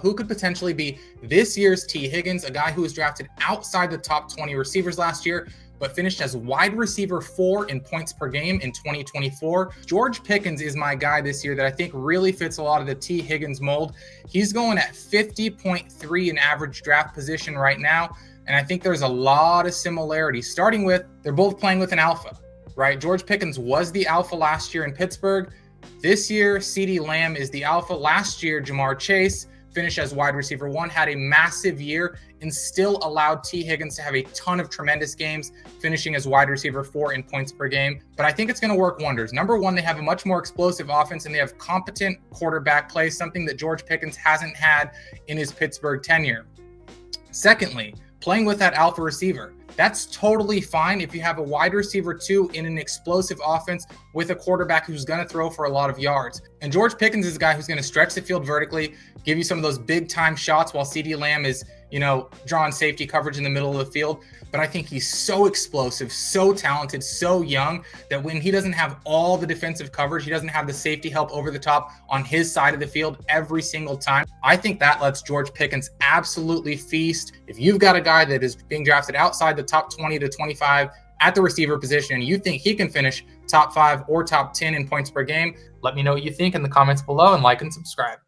Who could potentially be this year's T. Higgins, a guy who was drafted outside the top 20 receivers last year, but finished as wide receiver 4 in points per game in 2024. George Pickens is my guy this year that I think really fits a lot of the T. Higgins mold. He's going at 50.3 in average draft position right now, and I think there's a lot of similarities, starting with they're both playing with an alpha, right? George Pickens was the alpha last year in Pittsburgh. This year, CeeDee Lamb is the alpha. Last year, Jamar Chase finished as wide receiver 1, had a massive year, and still allowed T. Higgins to have a ton of tremendous games, finishing as wide receiver 4 in points per game. But I think it's going to work wonders. Number one, they have a much more explosive offense, and they have competent quarterback play, something that George Pickens hasn't had in his Pittsburgh tenure. Secondly, playing with that alpha receiver. That's totally fine if you have a wide receiver 2 in an explosive offense with a quarterback who's going to throw for a lot of yards. And George Pickens is a guy who's going to stretch the field vertically, give you some of those big time shots while CeeDee Lamb is, drawing safety coverage in the middle of the field. But I think he's so explosive, so talented, so young that when he doesn't have all the defensive coverage, he doesn't have the safety help over the top on his side of the field every single time. I think that lets George Pickens absolutely feast. If you've got a guy that is being drafted outside the top 20 to 25 at the receiver position and you think he can finish top 5 or top 10 in points per game, let me know what you think in the comments below and like and subscribe.